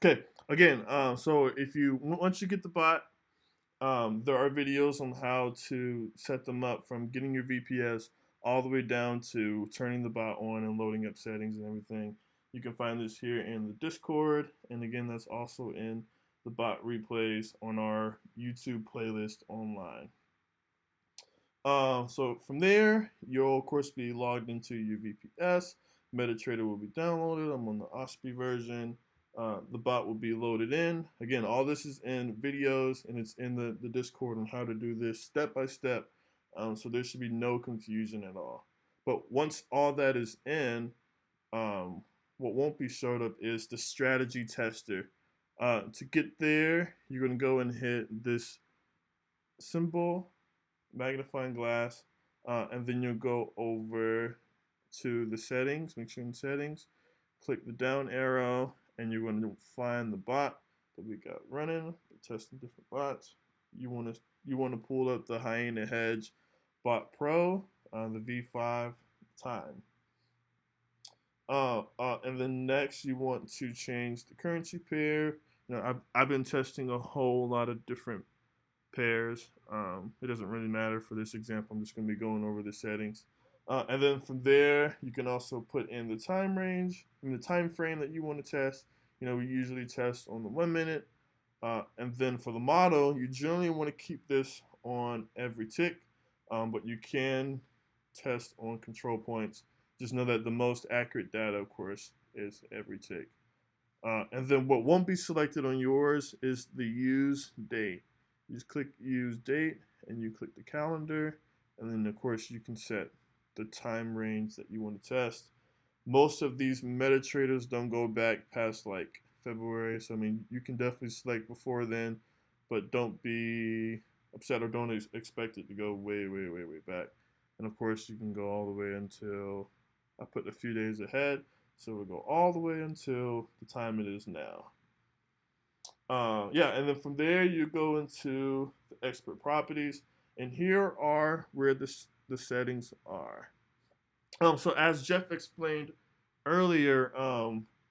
Okay, again, so if you once you get the bot, there are videos on how to set them up from getting your VPS all the way down to turning the bot on and loading up settings and everything. You can find this here in the Discord, and again, that's also in the bot replays on our YouTube playlist online. So from there, you'll of course be logged into your VPS. MetaTrader will be downloaded. I'm on the OSPI version. The bot will be loaded in. Again, all this is in videos and it's in the Discord on how to do this step by step. So there should be no confusion at all. But once all that is in, what won't be showed up is the strategy tester. To get there, you're going to go and hit this symbol, magnifying glass, and then you'll go over to the settings, make sure in settings, click the down arrow, and you're going to find the bot that we got running. We're testing different bots. You want to pull up the Hyena Hedge Bot Pro, the V5 time. And then next you want to change the currency pair. I've been testing a whole lot of different pairs. It doesn't really matter for this example. I'm just going to be going over the settings. And then from there, you can also put in the time range and the time frame that you want to test. We usually test on the 1 minute. And then for the model, you generally want to keep this on every tick, but you can test on control points. Just know that the most accurate data, of course, is every tick. And then what won't be selected on yours is the use date. You just click use date and you click the calendar, and then of course you can set the time range that you want to test. Most of these MetaTraders don't go back past like February, so I mean you can definitely select before then, but don't be upset or don't expect it to go way, way, way, way back. And of course you can go all the way until I put a few days ahead, so we'll go all the way until the time it is now. Yeah, and then from there you go into the expert properties, and here are where the settings are. So as Jeff explained earlier,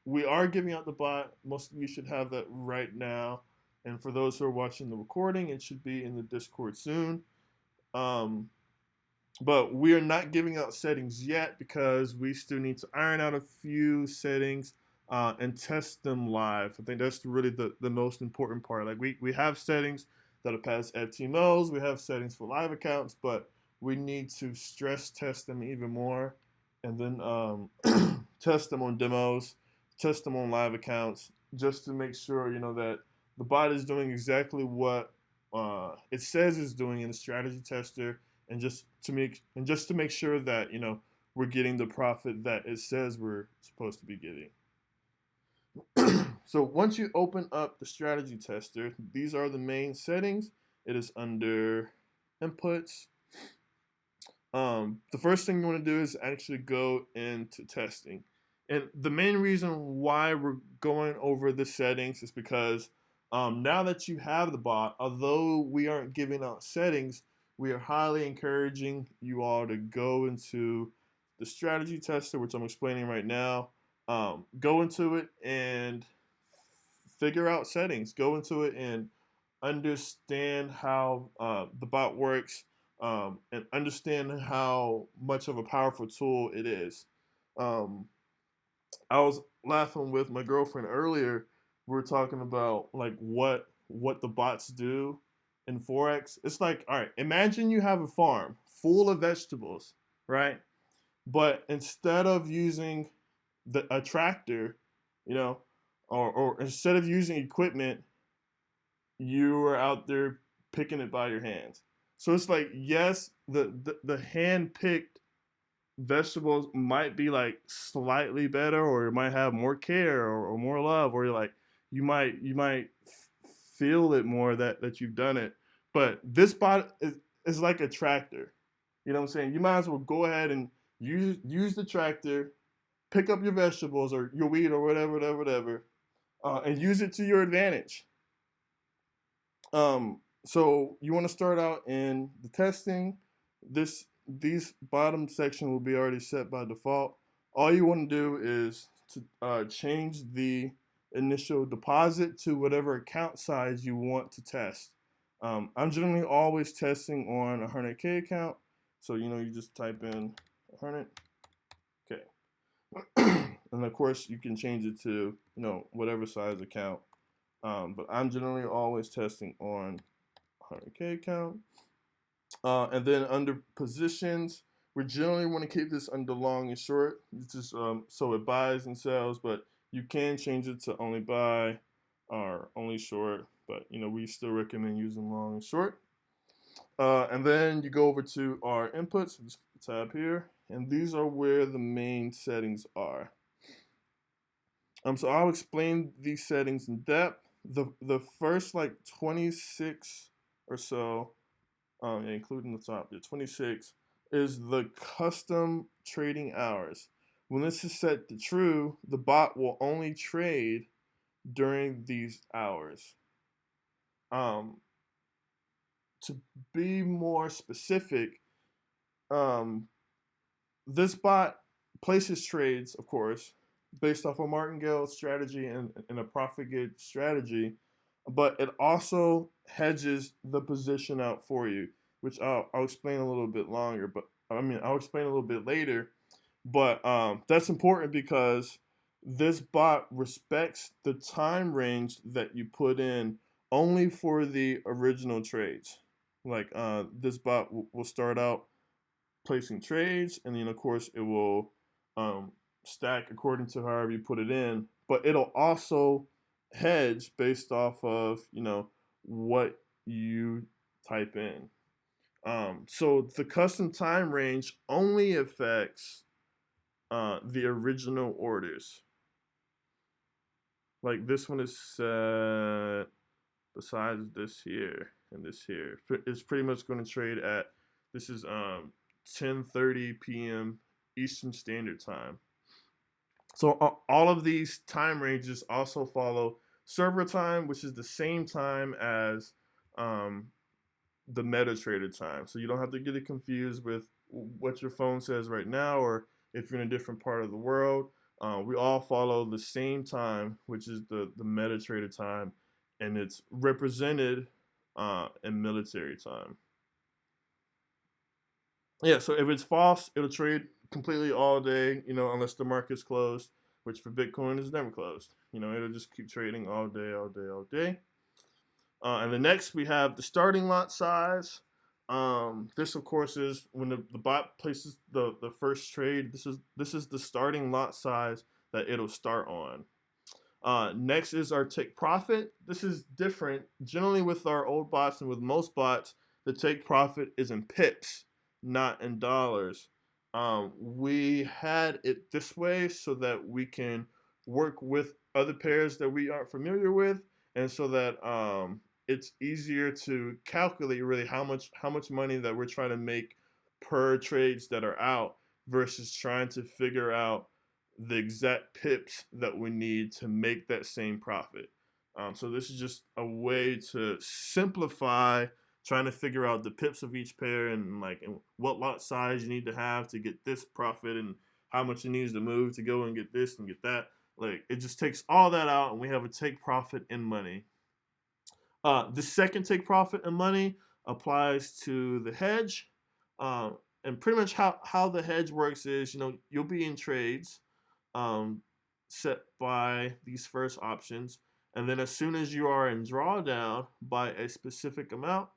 we are giving out the bot. Most of you should have that right now, and for those who are watching the recording, it should be in the Discord soon. But we are not giving out settings yet because we still need to iron out a few settings and test them live. I think that's really the most important part. Like we have settings that are past FTMOs, we have settings for live accounts, but we need to stress test them even more and then test them on demos, test them on live accounts, just to make sure that the bot is doing exactly what it says it's doing in the strategy tester, and just to make sure that we're getting the profit that it says we're supposed to be getting. So once you open up the strategy tester, these are the main settings. It is under inputs. The first thing you want to do is actually go into testing. And the main reason why we're going over the settings is because now that you have the bot, although we aren't giving out settings, we are highly encouraging you all to go into the strategy tester, which I'm explaining right now. Go into it and figure out settings. Go into it and understand how the bot works, and understand how much of a powerful tool it is. I was laughing with my girlfriend earlier. We were talking about like what the bots do in Forex. It's like, all right, imagine you have a farm full of vegetables, right? But instead of using a tractor, you know, or instead of using equipment, you are out there picking it by your hands. So it's like, yes, the hand picked vegetables might be like slightly better, or it might have more care or more love, or you're like you might feel it more that you've done it. But this bot is like a tractor. You know what I'm saying? You might as well go ahead and use the tractor, pick up your vegetables or your wheat or whatever, and use it to your advantage. So you want to start out in the testing. These bottom section will be already set by default. All you want to do is to change the initial deposit to whatever account size you want to test. I'm generally always testing on a 100K account. So, you just type in 100. Okay. And of course, you can change it to, whatever size account. But I'm generally always testing on 100K account. And then under positions, we generally want to keep this under long and short. It's just so it buys and sells, but you can change it to only buy or only short. But we still recommend using long and short. And then you go over to our inputs, just tab here, and these are where the main settings are. So I'll explain these settings in depth. The first like 26 or so, including the top, 26 is the custom trading hours. When this is set to true, the bot will only trade during these hours. To be more specific, this bot places trades, of course, based off a martingale strategy and a profit gauge strategy, but it also hedges the position out for you, which I'll explain a little bit longer. But I'll explain a little bit later. But that's important because this bot respects the time range that you put in only for the original trades. Like this bot will start out placing trades, and then of course it will stack according to however you put it in. But it'll also hedge based off of what you type in. So the custom time range only affects the original orders. Like this one is set besides this here and this here. It's pretty much going to trade at, this is 10:30 p.m. Eastern Standard Time. So all of these time ranges also follow server time, which is the same time as the MetaTrader time. So you don't have to get it confused with what your phone says right now, or if you're in a different part of the world. We all follow the same time, which is the MetaTrader time, and it's represented in military time. Yeah, so if it's false, it'll trade completely all day, unless the market's closed, which for Bitcoin is never closed. It'll just keep trading all day, all day, all day. And then next we have the starting lot size. This of course is when the bot places the first trade. This is the starting lot size that it'll start on. Next is our take profit. This is different. Generally with our old bots and with most bots, the take profit is in pips, not in dollars. We had it this way so that we can work with other pairs that we aren't familiar with, and so that it's easier to calculate really how much money that we're trying to make per trades that are out versus trying to figure out the exact pips that we need to make that same profit. So this is just a way to simplify trying to figure out the pips of each pair and what lot size you need to have to get this profit and how much it needs to move to go and get this and get that. Like it just takes all that out and we have a take profit in money. The second take profit in money applies to the hedge. And pretty much how the hedge works is, you'll be in trades set by these first options. And then as soon as you are in drawdown by a specific amount,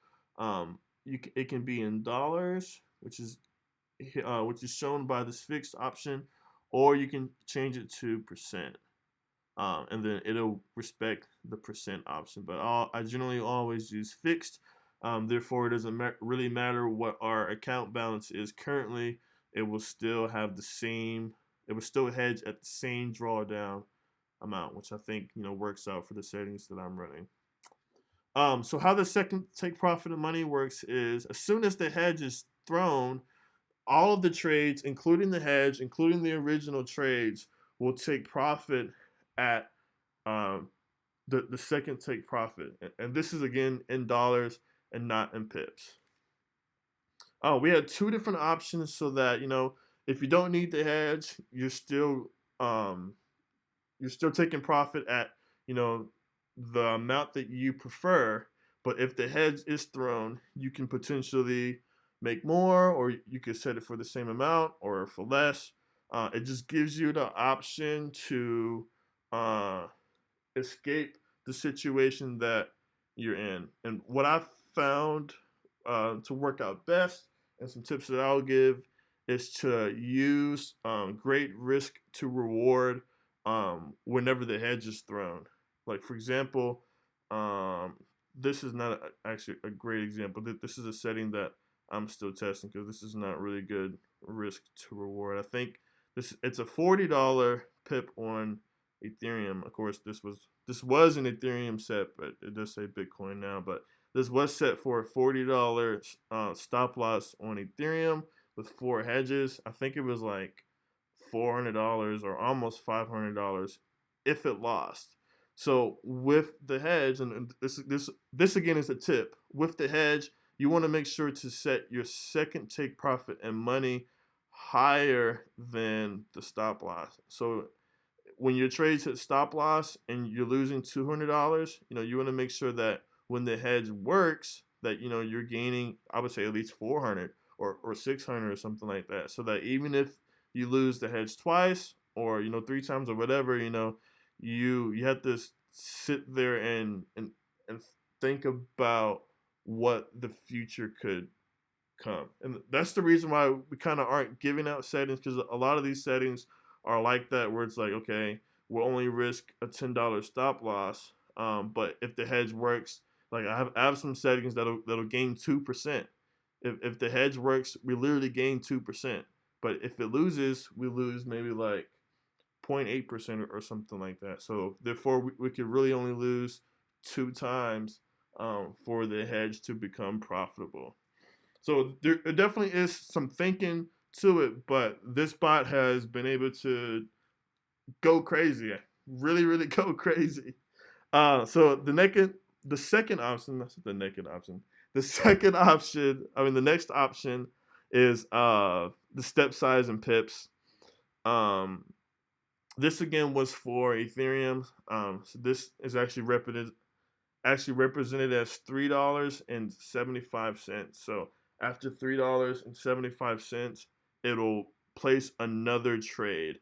it can be in dollars, which is shown by this fixed option, or you can change it to percent. And then it'll respect the percent option. But I generally always use fixed. Therefore, it doesn't really matter what our account balance is currently. It will still have the same. It will still hedge at the same drawdown amount, which I think works out for the settings that I'm running. So how the second take profit of money works is as soon as the hedge is thrown, all of the trades, including the hedge, including the original trades, will take profit at the second take profit. And this is again in dollars and not in pips. We had two different options so that if you don't need the hedge, you're still taking profit at the amount that you prefer. But if the hedge is thrown, you can potentially make more, or you could set it for the same amount or for less. It just gives you the option to uh, escape the situation that you're in. And what I found to work out best, and some tips that I'll give, is to use great risk to reward whenever the hedge is thrown. Like, for example, this is not actually a great example. This is a setting that I'm still testing because this is not really good risk to reward. I think it's a $40 pip on Ethereum. Of course, this was an Ethereum set, but it does say Bitcoin now. But this was set for a $40 stop loss on Ethereum with 4 hedges. I think it was like $400 or almost $500 if it lost. So with the hedge, and this again is a tip. With the hedge, you want to make sure to set your second take profit and money higher than the stop loss. So when your trades hit stop loss and you're losing $200, you want to make sure that when the hedge works, that you're gaining, I would say, at least 400 or 600 or something like that. So that even if you lose the hedge twice or 3 times or whatever, you have to sit there and think about what the future could come. And that's the reason why we kind of aren't giving out settings, because a lot of these settings are like that, where it's like, okay, we'll only risk a $10 stop loss, but if the hedge works, like I have some settings that'll gain 2%. If the hedge works, we literally gain 2%. But if it loses, we lose maybe like 0.8% or something like that. So therefore, we could really only lose 2 times for the hedge to become profitable. So there definitely is some thinking to it, but this bot has been able to go crazy, really, really go crazy. So the second option, that's the naked option. The second option, I mean, the next option is the step size and pips. Um, this again was for Ethereum. So this is actually represented as $3.75. So after $3.75, it'll place another trade,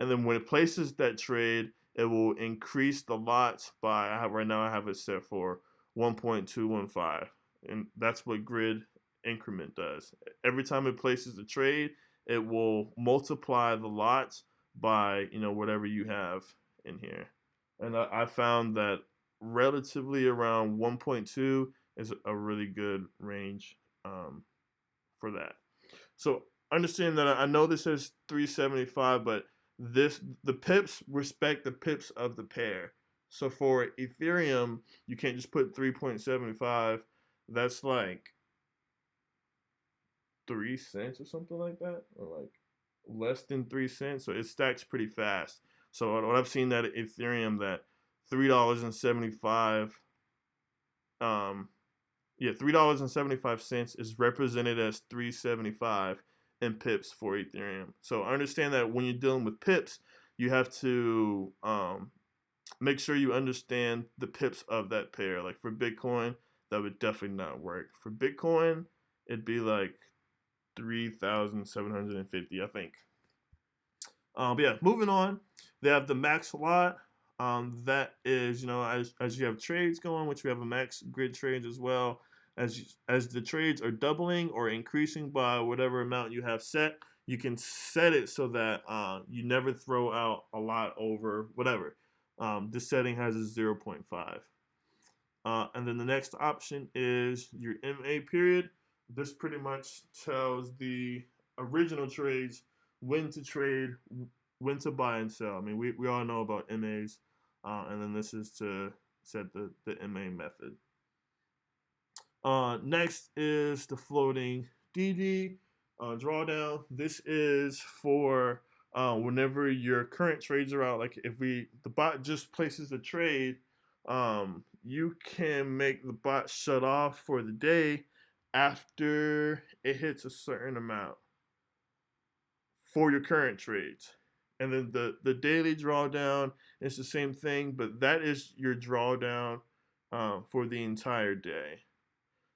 and then when it places that trade, it will increase the lots by. Right now I have it set for 1.215, and that's what grid increment does. Every time it places a trade, it will multiply the lots by whatever you have in here, and I found that relatively around 1.2 is a really good range for that. So understand that I know this says 375, but the pips respect the pips of the pair. So for Ethereum, you can't just put 3.75. That's like 3 cents or something like that, or like less than 3 cents. So it stacks pretty fast. So what I've seen that Ethereum, that $3.75, $3.75 is represented as 375 in pips for Ethereum. So I understand that when you're dealing with pips, you have to make sure you understand the pips of that pair. Like for Bitcoin, that would definitely not work. For Bitcoin, it'd be like 3,750, I think. But yeah, moving on. They have the max lot. That is, as you have trades going, which we have a max grid trades as well. As the trades are doubling or increasing by whatever amount you have set, you can set it so that you never throw out a lot over whatever. This setting has a 0.5. And then the next option is your MA period. This pretty much tells the original trades when to trade, when to buy and sell. I mean, we all know about MAs, and then this is to set the MA method. Next is the floating DD drawdown. This is for whenever your current trades are out. Like if the bot just places a trade, you can make the bot shut off for the day after it hits a certain amount for your current trades. And then the daily drawdown it's the same thing, but that is your drawdown for the entire day.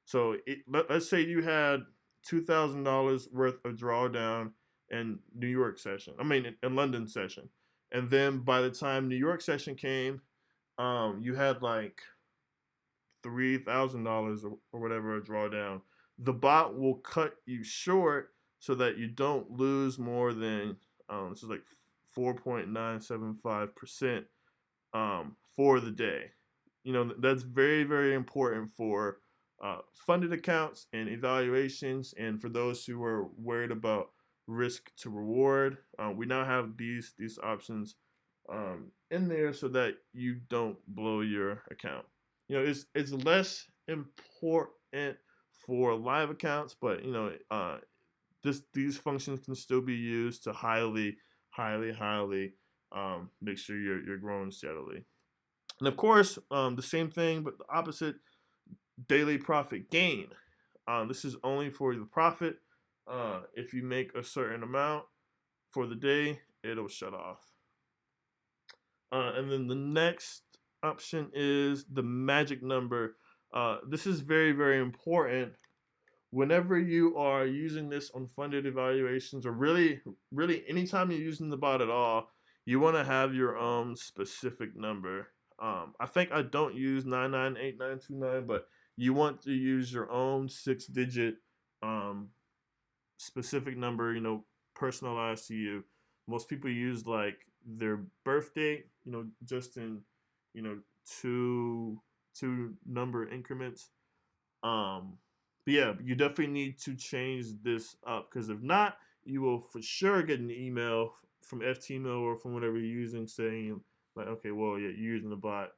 So let's say you had $2,000 worth of drawdown in New York session. I mean, in London session, and then by the time New York session came, you had like $3,000 or whatever a drawdown. The bot will cut you short so that you don't lose more than this is like 4.975% for the day. You know, that's very, very important for funded accounts and evaluations, and for those who are worried about risk to reward. We now have these options in there so that you don't blow your account. You know, it's less important for live accounts, but you know, these functions can still be used to highly make sure you're growing steadily. And of course, the same thing, but the opposite, daily profit gain. This is only for the profit. If you make a certain amount for the day, it'll shut off. And then the next option is the magic number. This is very, very important. Whenever you are using this on funded evaluations, or really anytime you're using the bot at all, you want to have your own specific number. I think I don't use 998929, but you want to use your own 6-digit um, specific number, you know, personalized to you. Most people use like their birth date, you know, just in, you know, two number increments. Um, but yeah, you definitely need to change this up, because if not, you will for sure get an email from FTMail or from whatever you're using saying like, okay, well, yeah, you're using the bot,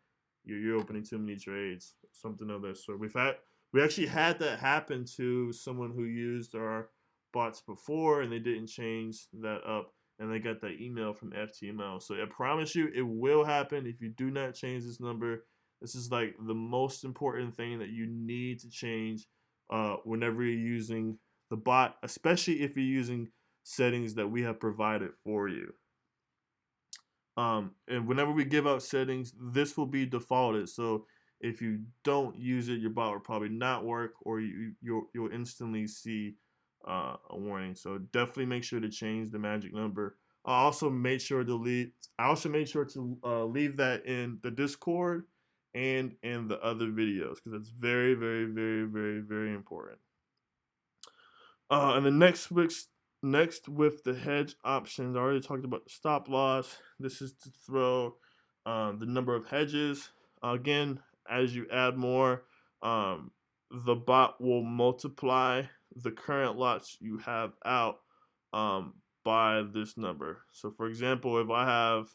you're opening too many trades, something of that sort. We actually had that happen to someone who used our bots before, and they didn't change that up, and they got that email from FTML. So I promise you, it will happen if you do not change this number. This is like the most important thing that you need to change whenever you're using the bot, especially if you're using settings that we have provided for you. And whenever we give out settings, this will be defaulted. So if you don't use it, your bot will probably not work, or you'll instantly see a warning. So definitely make sure to change the magic number. I also made sure to leave. I also made sure to leave that in the Discord and in the other videos, because it's very, very, very, very, very important. And the next with the hedge options, I already talked about the stop loss. This is to throw the number of hedges. Again, as you add more, the bot will multiply the current lots you have out by this number. So, for example, if I have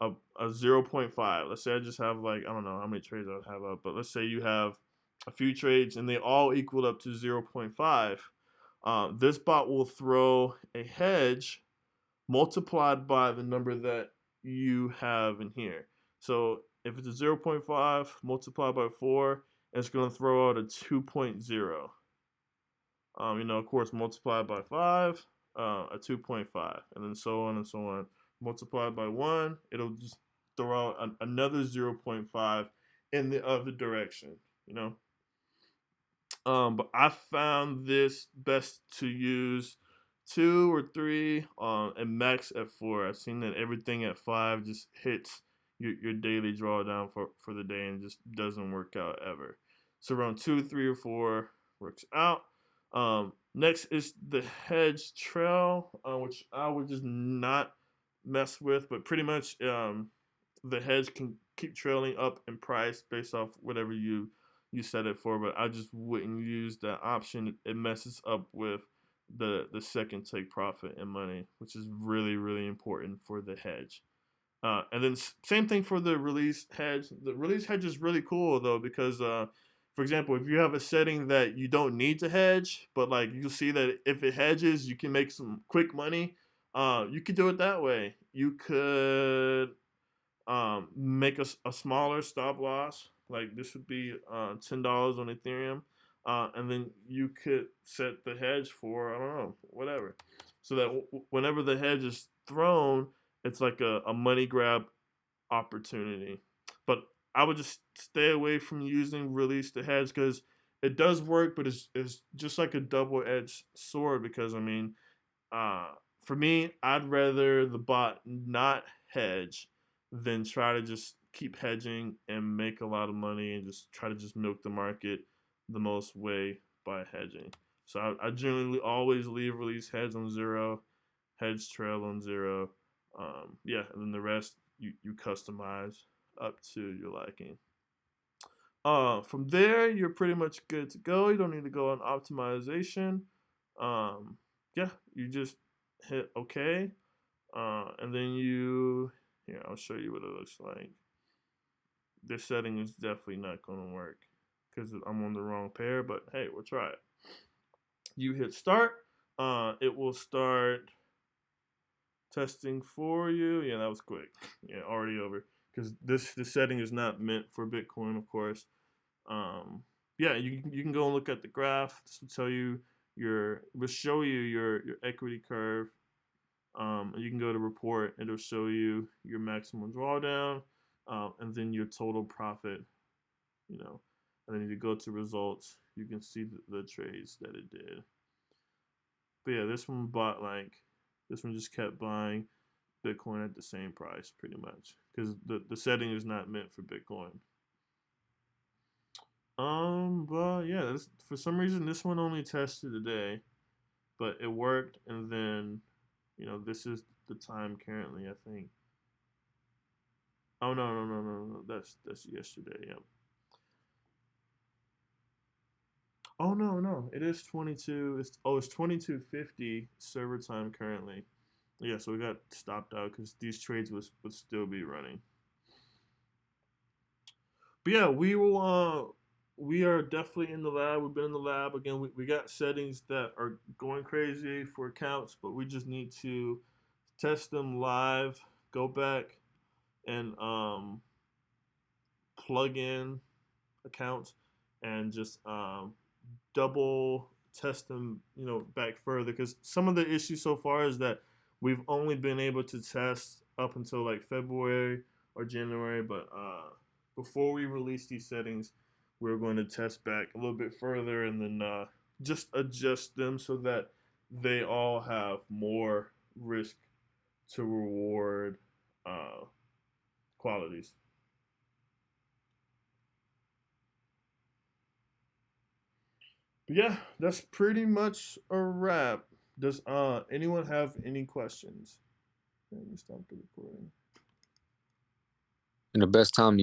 a 0.5, let's say I just have like, I don't know how many trades I would have up, but let's say you have a few trades and they all equal up to 0.5. This bot will throw a hedge multiplied by the number that you have in here. So if it's a 0.5 multiplied by 4, it's going to throw out a 2.0. You know, of course, multiplied by 5, a 2.5, and then so on and so on. Multiplied by 1, it'll just throw out another 0.5 in the other direction, you know. But I found this best to use 2 or 3 and max at 4. I've seen that everything at 5 just hits your daily drawdown for the day and just doesn't work out ever. So around 2, 3, or 4 works out. Next is the hedge trail, which I would just not mess with, but pretty much the hedge can keep trailing up in price based off whatever you set it for, but I just wouldn't use that option. It messes up with the second take profit and money, which is really, really important for the hedge. And then same thing for the release hedge. The release hedge is really cool though, because for example, if you have a setting that you don't need to hedge, but like you'll see that if it hedges, you can make some quick money. You could do it that way. You could make a smaller stop loss. Like this would be $10 on Ethereum, and then you could set the hedge for, I don't know, whatever, so that whenever the hedge is thrown, it's like a money grab opportunity. But I would just stay away from using release to hedge because it does work, but it's just like a double edged sword because I mean, uh, for me, I'd rather the bot not hedge than try to just keep hedging and make a lot of money and just try to just milk the market the most way by hedging. So I generally always leave release hedge on zero, hedge trail on zero. Yeah, and then the rest you customize up to your liking. From there, you're pretty much good to go. You don't need to go on optimization. Um, yeah, you just hit OK, and then here, I'll show you what it looks like. This setting is definitely not going to work because I'm on the wrong pair, but hey, we'll try it. You hit start. It will start testing for you. Yeah, that was quick. Yeah, already over because this setting is not meant for Bitcoin, of course. Yeah, you can go and look at the graph. This will tell you will show you your equity curve. You can go to report. It'll show you your maximum drawdown, and then your total profit. You know, and then you go to results. You can see the trades that it did. But yeah, this one just kept buying Bitcoin at the same price pretty much because the setting is not meant for Bitcoin. But yeah, for some reason this one only tested today, but it worked, and then this is the time currently. I think. Oh no, that's yesterday. Yep. Oh no, it is 22. It's 22:50 server time currently. Yeah, so we got stopped out because these trades would still be running. But yeah, we are definitely in the lab. We've been in the lab again. We got settings that are going crazy for accounts, but we just need to test them live. Go back and plug in accounts and just double test them, back further. Because some of the issues so far is that we've only been able to test up until like February or January, but before we release these settings, we're going to test back a little bit further and then just adjust them so that they all have more risk to reward uh, qualities. But yeah, that's pretty much a wrap. Does anyone have any questions? Let me stop the recording. And the best time to